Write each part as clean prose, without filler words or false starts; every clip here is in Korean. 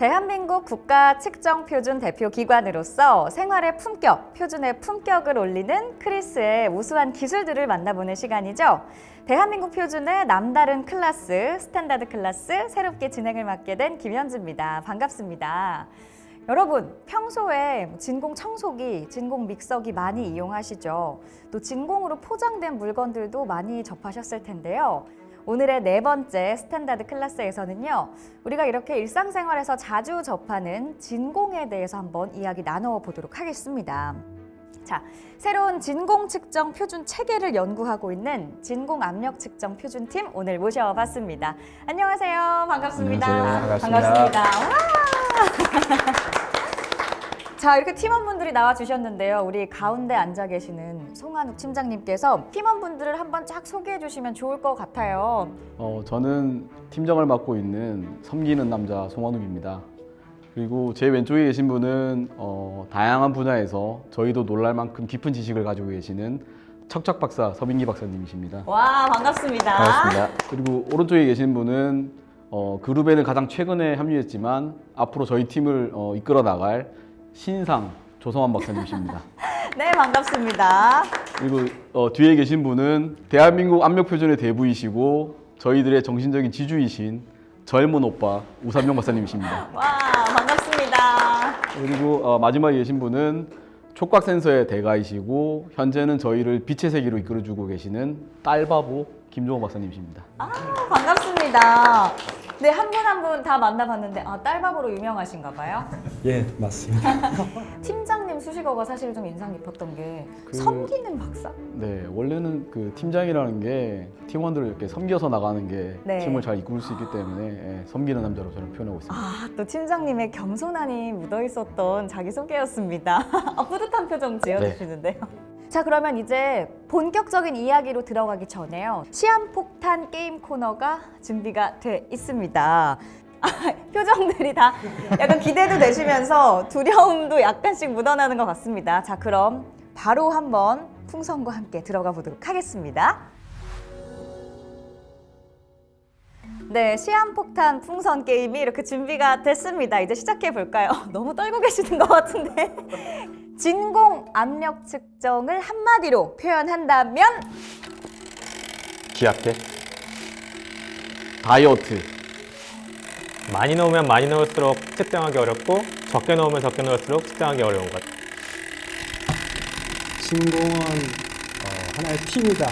대한민국 국가측정표준 대표기관으로서 생활의 품격, 표준의 품격을 올리는 크리스의 우수한 기술들을 만나보는 시간이죠. 대한민국 표준의 남다른 클래스, 스탠다드 클래스 새롭게 진행을 맡게 된 김현주입니다. 반갑습니다. 여러분, 평소에 진공 청소기, 진공 믹서기 많이 이용하시죠? 또 진공으로 포장된 물건들도 많이 접하셨을 텐데요. 오늘의 네 번째 스탠다드 클래스에서는요, 우리가 이렇게 일상생활에서 자주 접하는 진공에 대해서 한번 이야기 나눠보도록 하겠습니다. 자, 새로운 진공 측정 표준 체계를 연구하고 있는 진공 압력 측정 표준팀 오늘 모셔봤습니다. 안녕하세요. 반갑습니다. 안녕하세요. 반갑습니다. 와! 자, 이렇게 팀원분들이 나와주셨는데요. 우리 가운데 앉아 계시는 송한욱 팀장님께서 팀원분들을 한번 쫙 소개해 주시면 좋을 것 같아요. 저는 팀장을 맡고 있는 섬기는 남자 송한욱입니다. 그리고 제 왼쪽에 계신 분은 다양한 분야에서 저희도 놀랄 만큼 깊은 지식을 가지고 계시는 척척 박사 서민기 박사님이십니다. 와, 반갑습니다. 반갑습니다. 그리고 오른쪽에 계신 분은 그룹에는 가장 최근에 합류했지만 앞으로 저희 팀을 이끌어 나갈 신상 조성환 박사님이십니다. 네, 반갑습니다. 그리고 뒤에 계신 분은 대한민국 압력 표준의 대부이시고 저희들의 정신적인 지주이신 젊은 오빠 우삼영 박사님이십니다. 와, 반갑습니다. 그리고 마지막에 계신 분은 촉각 센서의 대가이시고 현재는 저희를 빛의 세계로 이끌어주고 계시는 딸바보 김종호 박사님이십니다. 아, 반갑습니다. 네, 한 분 한 분 다 만나봤는데 딸바보로 유명하신가 봐요. 예, 맞습니다. 팀장님 수식어가 사실 좀 인상 깊었던 게 섬기는 박사? 네, 원래는 그 팀장이라는 게 팀원들을 이렇게 섬겨서 나가는 게 네. 팀을 잘 이끌 수 있기 때문에 섬기는 남자로 저는 표현하고 있습니다. 아, 또 팀장님의 겸손함이 묻어있었던 자기소개였습니다. 뿌듯한 표정 지어주시는데요. 자, 그러면 이제 본격적인 이야기로 들어가기 전에요. 시한폭탄 게임 코너가 준비가 돼 있습니다. 표정들이 다 약간 기대도 되시면서 두려움도 약간씩 묻어나는 것 같습니다. 자, 그럼 바로 한번 풍선과 함께 들어가 보도록 하겠습니다. 네, 시한폭탄 풍선 게임이 이렇게 준비가 됐습니다. 이제 시작해 볼까요? 너무 떨고 계시는 것 같은데. 진공 압력 측정을 한마디로 표현한다면? 기압계. 다이어트. 많이 넣으면 많이 넣을수록 측정하기 어렵고 적게 넣으면 적게 넣을수록 측정하기 어려운 것. 진공은 하나의 팀이다.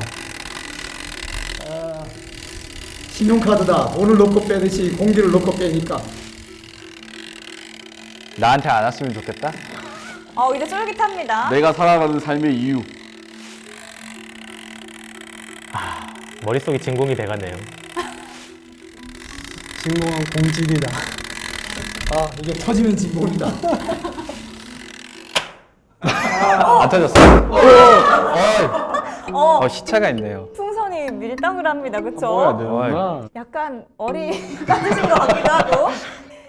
신용카드다. 돈을 넣고 빼듯이 공기를 넣고 빼니까. 나한테 안 왔으면 좋겠다. 이제 쫄깃합니다. 내가 살아가는 삶의 이유. 머릿속이 진공이 돼가네요. 진공은 공직이다. 이게 터지면 진공이다. 안 터졌어. 시차가 있네요. 풍선이 밀당을 합니다. 그렇죠? 뭐야 되는구나. 약간 어리 빠지신 것 같기도 하고.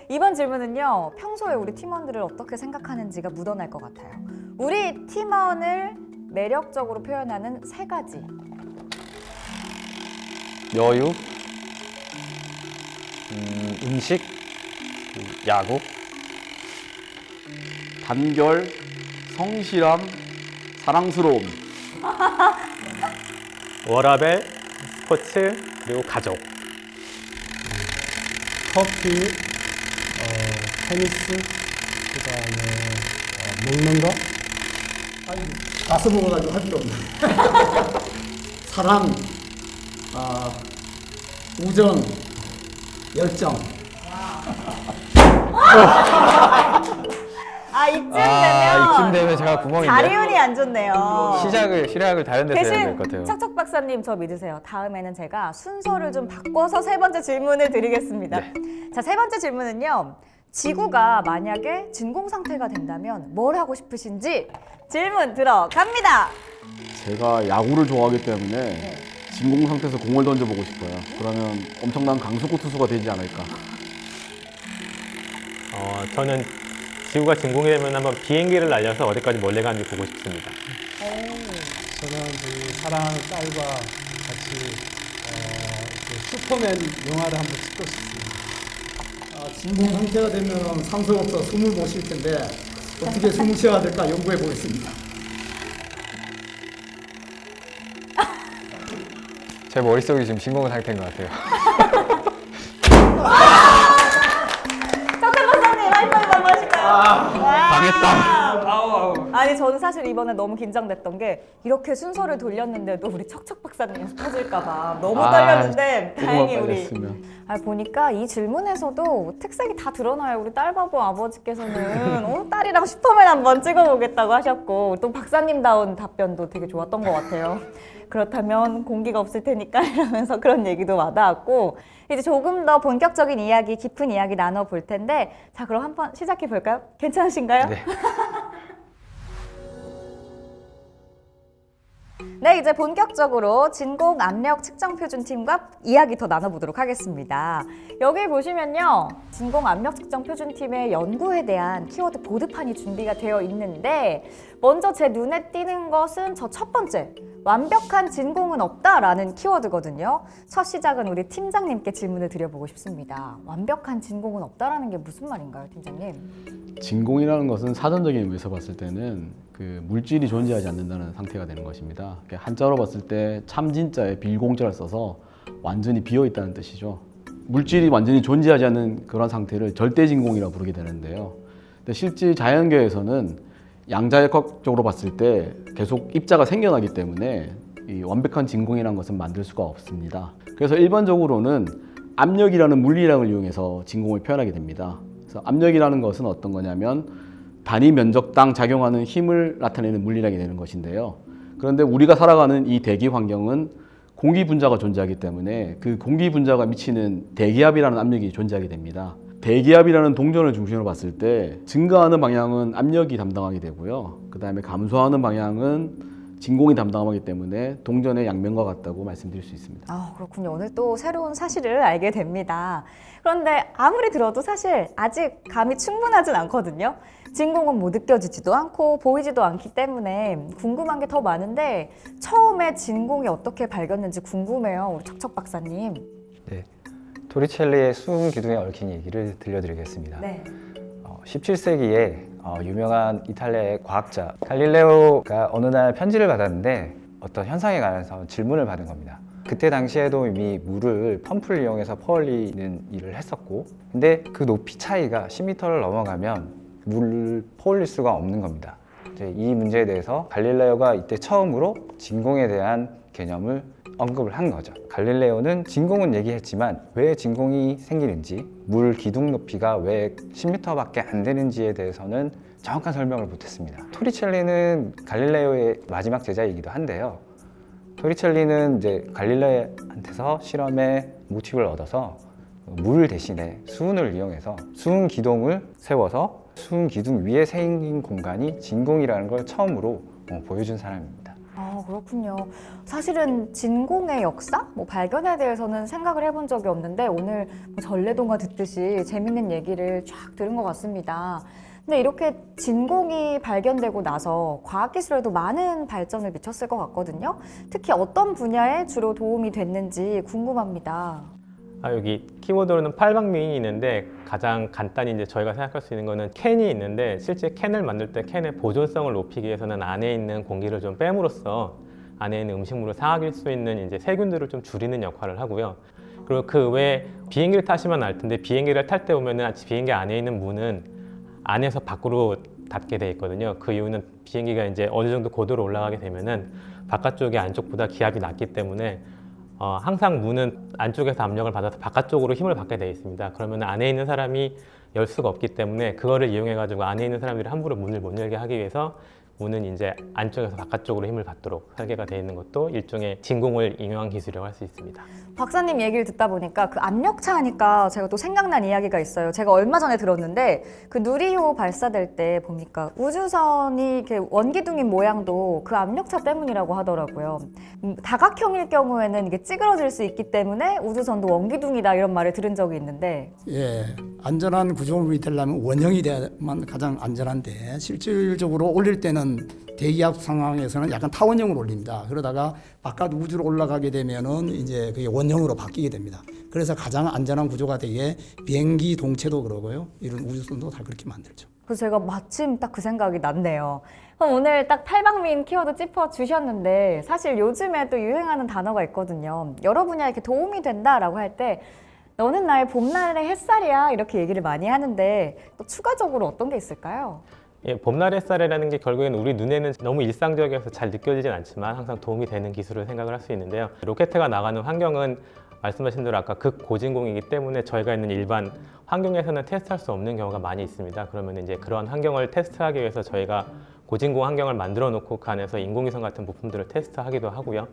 이번 질문은요, 평소에 우리 팀원들을 어떻게 생각하는지가 묻어날 것 같아요. 우리 팀원을 매력적으로 표현하는 세 가지. 여유, 음식, 야구. 단결, 성실함, 사랑스러움. 워라벨, 스포츠, 그리고 가족. 커피, 테니스, 그다음에 먹는 거. 가서 먹어가지고 할 필요 없네. 사랑, 우정, 열정. 이쯤 되면 이쯤 되면 제가 구멍인데. 자리운이 안 좋네요. 시작을 다른 데서 해야 될 대신 것 같아요. 척척 박사님 저 믿으세요. 다음에는 제가 순서를 좀 바꿔서 세 번째 질문을 드리겠습니다. 자, 세 번째 질문은요. 지구가 만약에 진공 상태가 된다면 뭘 하고 싶으신지 질문 들어갑니다. 제가 야구를 좋아하기 때문에 진공 상태에서 공을 던져보고 싶어요. 그러면 엄청난 강속구 투수가 되지 않을까. 저는 지구가 진공이 되면 한번 비행기를 날려서 어디까지 멀리 가는지 보고 싶습니다. 저는 그 사랑하는 딸과 같이 그 슈퍼맨 영화를 한번 찍고 싶습니다. 진공 상태가 되면 산소가 없어 숨을 못 쉴 텐데 어떻게 숨을 쉬어야 될까 연구해 보겠습니다. 제 머릿속이 지금 진공 상태인 것 같아요. 석태 박사님 하이파이브 한번 하실까요? 망했다. 아니 저는 사실 이번에 너무 긴장됐던 게 이렇게 순서를 돌렸는데도 우리 척척 박사님 터질까봐 너무 떨렸는데 다행히 우리 빨렸으면. 보니까 이 질문에서도 특색이 다 드러나요. 우리 딸바보 아버지께서는 딸이랑 슈퍼맨 한번 찍어보겠다고 하셨고 또 박사님다운 답변도 되게 좋았던 것 같아요. 그렇다면 공기가 없을 테니까 이러면서 그런 얘기도 와닿았고 이제 조금 더 본격적인 이야기, 깊은 이야기 나눠볼 텐데 자 그럼 한번 시작해 볼까요? 괜찮으신가요? 네. 네, 이제 본격적으로 진공 압력 측정 표준 팀과 이야기 더 나눠보도록 하겠습니다. 여기 보시면요, 진공 압력 측정 표준 팀의 연구에 대한 키워드 보드판이 준비가 되어 있는데 먼저 제 눈에 띄는 것은 저 첫 번째, 완벽한 진공은 없다라는 키워드거든요. 첫 시작은 우리 팀장님께 질문을 드려보고 싶습니다. 완벽한 진공은 없다라는 게 무슨 말인가요, 팀장님? 진공이라는 것은 사전적인 의미에서 봤을 때는 그 물질이 존재하지 않는다는 상태가 되는 것입니다. 한자로 봤을 때 참진자에 빌공자를 써서 완전히 비어 있다는 뜻이죠. 물질이 완전히 존재하지 않는 그런 상태를 절대진공이라고 부르게 되는데요. 근데 실제 자연계에서는 양자역학적으로 봤을 때 계속 입자가 생겨나기 때문에 이 완벽한 진공이라는 것은 만들 수가 없습니다. 그래서 일반적으로는 압력이라는 물리량을 이용해서 진공을 표현하게 됩니다. 그래서 압력이라는 것은 어떤 거냐면 단위 면적당 작용하는 힘을 나타내는 물리량이 되는 것인데요. 그런데 우리가 살아가는 이 대기 환경은 공기 분자가 존재하기 때문에 그 공기 분자가 미치는 대기압이라는 압력이 존재하게 됩니다. 대기압이라는 동전을 중심으로 봤을 때 증가하는 방향은 압력이 담당하게 되고요. 그 다음에 감소하는 방향은 진공이 담당하기 때문에 동전의 양면과 같다고 말씀드릴 수 있습니다. 아, 그렇군요. 오늘 또 새로운 사실을 알게 됩니다. 그런데 아무리 들어도 사실 아직 감이 충분하진 않거든요. 진공은 뭐 느껴지지도 않고 보이지도 않기 때문에 궁금한 게 더 많은데 처음에 진공이 어떻게 발견됐는지 궁금해요. 우리 척척 박사님. 네, 토리첼리의 수은 기둥에 얽힌 얘기를 들려드리겠습니다. 네. 17세기에 유명한 이탈리아의 과학자 갈릴레오가 어느 날 편지를 받았는데 어떤 현상에 관해서 질문을 받은 겁니다. 그때 당시에도 이미 물을 펌프를 이용해서 퍼올리는 일을 했었고 근데 그 높이 차이가 10m를 넘어가면 물을 퍼올릴 수가 없는 겁니다. 이제 이 문제에 대해서 갈릴레오가 이때 처음으로 진공에 대한 개념을 언급을 한 거죠. 갈릴레오는 진공은 얘기했지만 왜 진공이 생기는지 물 기둥 높이가 왜 10m밖에 안 되는지에 대해서는 정확한 설명을 못했습니다. 토리첼리는 갈릴레오의 마지막 제자이기도 한데요. 토리첼리는 이제 갈릴레오한테서 실험의 모티브를 얻어서 물 대신에 수은을 이용해서 수은 기둥을 세워서 수은 기둥 위에 생긴 공간이 진공이라는 걸 처음으로 보여준 사람입니다. 아, 그렇군요. 사실은 진공의 역사, 발견에 대해서는 생각을 해본 적이 없는데 오늘 전래동화 듣듯이 재밌는 얘기를 쫙 들은 것 같습니다. 근데 이렇게 진공이 발견되고 나서 과학기술에도 많은 발전을 미쳤을 것 같거든요. 특히 어떤 분야에 주로 도움이 됐는지 궁금합니다. 여기 키워드로는 팔방미인이 있는데 가장 간단히 이제 저희가 생각할 수 있는 거는 캔이 있는데 실제 캔을 만들 때 캔의 보존성을 높이기 위해서는 안에 있는 공기를 좀 빼므로써 안에 있는 음식물을 상하게 수 있는 이제 세균들을 좀 줄이는 역할을 하고요. 그리고 그 외에 비행기를 타시면 알 텐데 비행기를 탈 때 보면은 비행기 안에 있는 문은 안에서 밖으로 닫게 돼 있거든요. 그 이유는 비행기가 이제 어느 정도 고도로 올라가게 되면은 바깥쪽이 안쪽보다 기압이 낮기 때문에 항상 문은 안쪽에서 압력을 받아서 바깥쪽으로 힘을 받게 되어 있습니다. 그러면 안에 있는 사람이 열 수가 없기 때문에 그거를 이용해 가지고 안에 있는 사람들이 함부로 문을 못 열게 하기 위해서 문은 이제 안쪽에서 바깥쪽으로 힘을 받도록 설계가 되어 있는 것도 일종의 진공을 이용한 기술이라고 할 수 있습니다. 박사님 얘기를 듣다 보니까 그 압력차 하니까 제가 또 생각난 이야기가 있어요. 제가 얼마 전에 들었는데 그 누리호 발사될 때 보니까 우주선이 이렇게 원기둥인 모양도 그 압력차 때문이라고 하더라고요. 다각형일 경우에는 이게 찌그러질 수 있기 때문에 우주선도 원기둥이다 이런 말을 들은 적이 있는데 예, 안전한 구조물이 되려면 원형이 돼야만 가장 안전한데 실질적으로 올릴 때는 보통 대기압 상황에서는 약간 타원형으로 올립니다. 그러다가 바깥 우주로 올라가게 되면은 이제 그게 원형으로 바뀌게 됩니다. 그래서 가장 안전한 구조가 되게 비행기 동체도 그러고요. 이런 우주선도 다 그렇게 만들죠. 그래서 제가 마침 딱 그 생각이 났네요. 그럼 오늘 딱 탈방민 키워드 짚어주셨는데 사실 요즘에 또 유행하는 단어가 있거든요. 여러 분야에 이렇게 도움이 된다라고 할 때 너는 나의 봄날의 햇살이야 이렇게 얘기를 많이 하는데 또 추가적으로 어떤 게 있을까요? 예, 봄날 햇살이라는 게 결국엔 우리 눈에는 너무 일상적이어서 잘 느껴지진 않지만 항상 도움이 되는 기술을 생각을 할 수 있는데요. 로켓해가 나가는 환경은 말씀하신 대로 아까 극고진공이기 때문에 저희가 있는 일반 환경에서는 테스트할 수 없는 경우가 많이 있습니다. 그러면 이제 그런 환경을 테스트하기 위해서 저희가 고진공 환경을 만들어 놓고 그 안에서 인공위성 같은 부품들을 테스트하기도 하고요.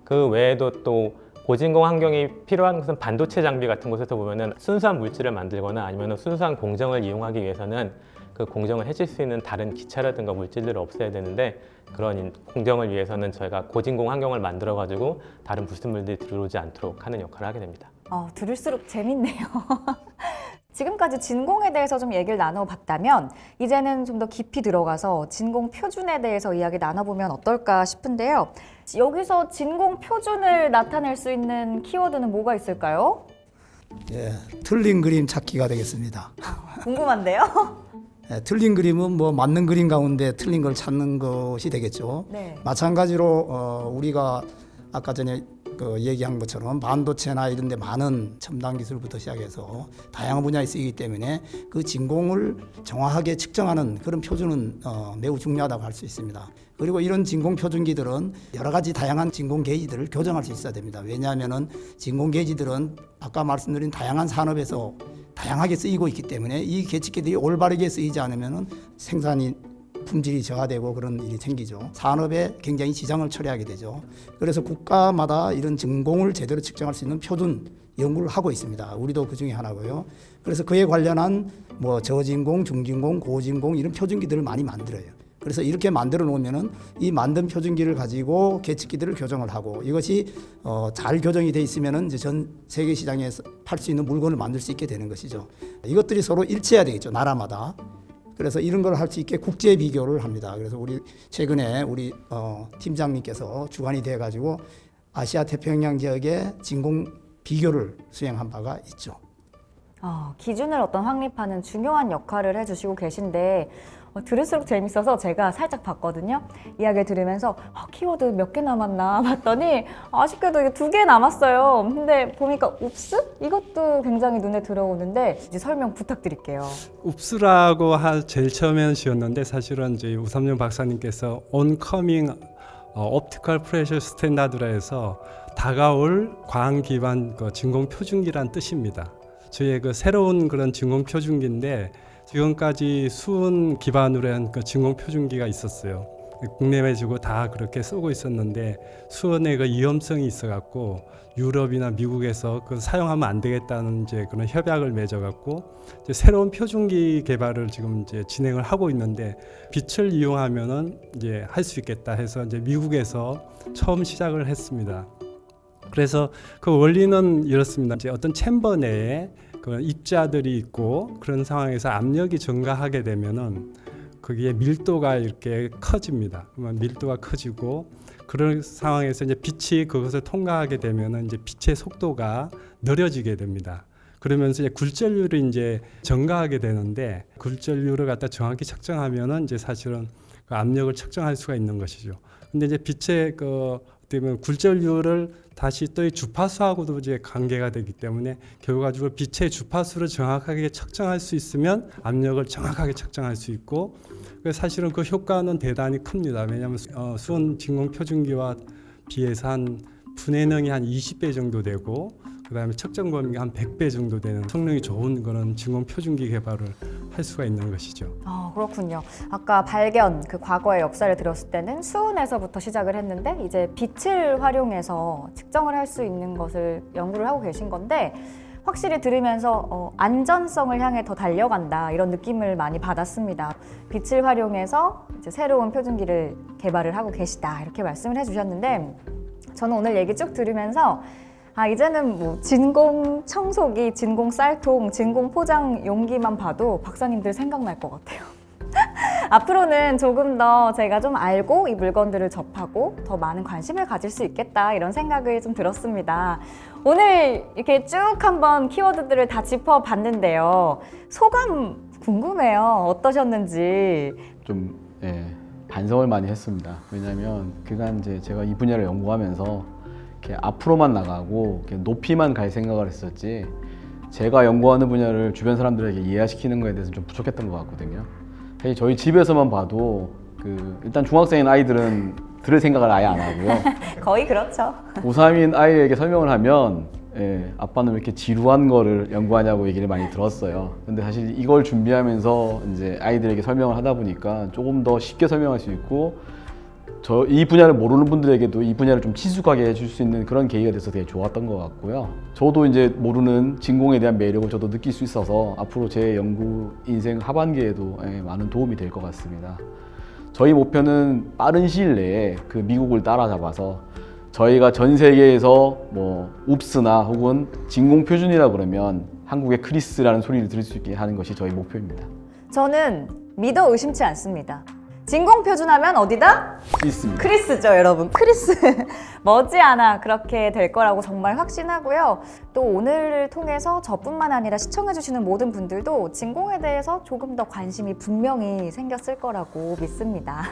그 외에도 또 고진공 환경이 필요한 것은 반도체 장비 같은 곳에서 보면은 순수한 물질을 만들거나 아니면 순수한 공정을 이용하기 위해서는 그 공정을 해칠 수 있는 다른 기차라든가 물질들을 없애야 되는데 그런 공정을 위해서는 저희가 고진공 환경을 만들어 가지고 다른 불순물들이 들어오지 않도록 하는 역할을 하게 됩니다. 들을수록 재밌네요. 지금까지 진공에 대해서 좀 얘기를 나눠봤다면 이제는 좀 더 깊이 들어가서 진공 표준에 대해서 이야기 나눠보면 어떨까 싶은데요. 여기서 진공 표준을 나타낼 수 있는 키워드는 뭐가 있을까요? 예, 틀린 그림 찾기가 되겠습니다. 궁금한데요? 예, 틀린 그림은 뭐 맞는 그림 가운데 틀린 걸 찾는 것이 되겠죠. 네. 마찬가지로 우리가 아까 전에 얘기한 것처럼 반도체나 이런 데 많은 첨단 기술부터 시작해서 다양한 분야에 쓰이기 때문에 그 진공을 정확하게 측정하는 그런 표준은 매우 중요하다고 할 수 있습니다. 그리고 이런 진공 표준기들은 여러 가지 다양한 진공 게이지들을 교정할 수 있어야 됩니다. 왜냐하면은 진공 게이지들은 아까 말씀드린 다양한 산업에서 다양하게 쓰이고 있기 때문에 이 계측기들이 올바르게 쓰이지 않으면은 생산이 품질이 저하되고 그런 일이 생기죠. 산업에 굉장히 지장을 초래하게 되죠. 그래서 국가마다 이런 진공을 제대로 측정할 수 있는 표준 연구를 하고 있습니다. 우리도 그 중에 하나고요. 그래서 그에 관련한 뭐 저진공, 중진공, 고진공 이런 표준기들을 많이 만들어요. 그래서 이렇게 만들어 놓으면은 이 만든 표준기를 가지고 계측기들을 교정을 하고 이것이 잘 교정이 돼 있으면은 이제 전 세계 시장에서 팔 수 있는 물건을 만들 수 있게 되는 것이죠. 이것들이 서로 일치해야 되겠죠. 나라마다. 그래서 이런 걸 할 수 있게 국제 비교를 합니다. 그래서 우리 최근에 우리 팀장님께서 주관이 돼 가지고 아시아 태평양 지역의 진공 비교를 수행한 바가 있죠. 기준을 어떤 확립하는 중요한 역할을 해주시고 계신데 들을수록 재밌어서 제가 살짝 봤거든요. 이야기 들으면서 키워드 몇 개 남았나 봤더니 아쉽게도 이게 2개 남았어요. 근데 보니까 웁스? 이것도 굉장히 눈에 들어오는데 이제 설명 부탁드릴게요. 웁스라고 제일 처음에는 지었는데 사실은 이제 우삼영 박사님께서 온커밍 옵티컬 프레셔 스탠다드라 해서 다가올 광 기반 진공 표준기란 뜻입니다. 저희의 그 새로운 그런 진공 표준기인데 지금까지 수은 기반으로 한 그 진공 표준기가 있었어요. 국내외 주고 다 그렇게 쓰고 있었는데 수은의 그 위험성이 있어갖고 유럽이나 미국에서 그 사용하면 안 되겠다는 이제 그런 협약을 맺어갖고 이제 새로운 표준기 개발을 지금 이제 진행을 하고 있는데 빛을 이용하면은 이제 할 수 있겠다 해서 이제 미국에서 처음 시작을 했습니다. 그래서 그 원리는 이렇습니다. 이제 어떤 챔버 내에 그 입자들이 있고 그런 상황에서 압력이 증가하게 되면은 거기에 밀도가 이렇게 커집니다. 그러면 밀도가 커지고 그런 상황에서 이제 빛이 그것을 통과하게 되면은 이제 빛의 속도가 느려지게 됩니다. 그러면서 이제 굴절률이 이제 증가하게 되는데 굴절률을 갖다 정확히 측정하면은 이제 사실은 그 압력을 측정할 수가 있는 것이죠. 근데 이제 빛의 어떻게 굴절률을 다시 또 이 주파수하고도 이제 관계가 되기 때문에 결과적으로 빛의 주파수를 정확하게 측정할 수 있으면 압력을 정확하게 측정할 수 있고 사실은 그 효과는 대단히 큽니다. 왜냐하면 수은 진공 표준기와 비해서 한 분해 능이 한 20배 정도 되고 그다음에 측정 범위가 한 100배 정도 되는 성능이 좋은 그런 진공 표준기 개발을 할 수가 있는 것이죠. 그렇군요. 아까 발견, 그 과거의 역사를 들었을 때는 수은에서부터 시작을 했는데 이제 빛을 활용해서 측정을 할 수 있는 것을 연구를 하고 계신 건데 확실히 들으면서 안전성을 향해 더 달려간다 이런 느낌을 많이 받았습니다. 빛을 활용해서 이제 새로운 표준기를 개발을 하고 계시다 이렇게 말씀을 해주셨는데 저는 오늘 얘기 쭉 들으면서 이제는 뭐 진공 청소기, 진공 쌀통, 진공 포장 용기만 봐도 박사님들 생각날 것 같아요. 앞으로는 조금 더 제가 좀 알고 이 물건들을 접하고 더 많은 관심을 가질 수 있겠다 이런 생각이 좀 들었습니다. 오늘 이렇게 쭉 한번 키워드들을 다 짚어봤는데요. 소감 궁금해요. 어떠셨는지. 좀 반성을 많이 했습니다. 왜냐하면 그간 이제 제가 이 분야를 연구하면서 이렇게 앞으로만 나가고 이렇게 높이만 갈 생각을 했었지 제가 연구하는 분야를 주변 사람들에게 이해시키는 거에 대해서 좀 부족했던 것 같거든요. 사실 저희 집에서만 봐도 일단 중학생인 아이들은 들을 생각을 아예 안 하고요. 거의 그렇죠. 고3인 아이에게 설명을 하면 아빠는 왜 이렇게 지루한 거를 연구하냐고 얘기를 많이 들었어요. 근데 사실 이걸 준비하면서 이제 아이들에게 설명을 하다 보니까 조금 더 쉽게 설명할 수 있고 이 분야를 모르는 분들에게도 이 분야를 좀 친숙하게 해줄 수 있는 그런 계기가 돼서 되게 좋았던 것 같고요. 저도 이제 모르는 진공에 대한 매력을 저도 느낄 수 있어서 앞으로 제 연구 인생 하반기에도 많은 도움이 될 것 같습니다. 저희 목표는 빠른 시일 내에 미국을 따라잡아서 저희가 전 세계에서 뭐 웁스나 혹은 진공 표준이라 그러면 한국의 크리스라는 소리를 들을 수 있게 하는 것이 저희 목표입니다. 저는 믿어 의심치 않습니다. 진공 표준하면 어디다? 크리스입니다. 크리스죠, 여러분. 크리스. 머지않아 그렇게 될 거라고 정말 확신하고요. 또 오늘을 통해서 저뿐만 아니라 시청해주시는 모든 분들도 진공에 대해서 조금 더 관심이 분명히 생겼을 거라고 믿습니다.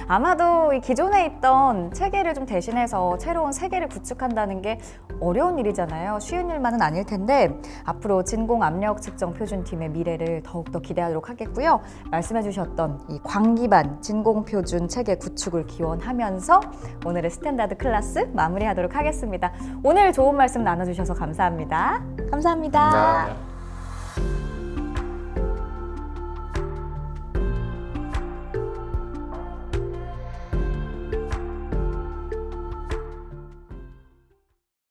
아마도 이 기존에 있던 체계를 좀 대신해서 새로운 세계를 구축한다는 게 어려운 일이잖아요. 쉬운 일만은 아닐 텐데 앞으로 진공 압력 측정 표준팀의 미래를 더욱더 기대하도록 하겠고요. 말씀해주셨던 이 광기반 진공 표준 체계 구축을 기원하면서 오늘의 스탠다드 클래스 마무리하도록 하겠습니다. 오늘 좋은 말씀 나눠주셔서 감사합니다. 감사합니다. 감사합니다.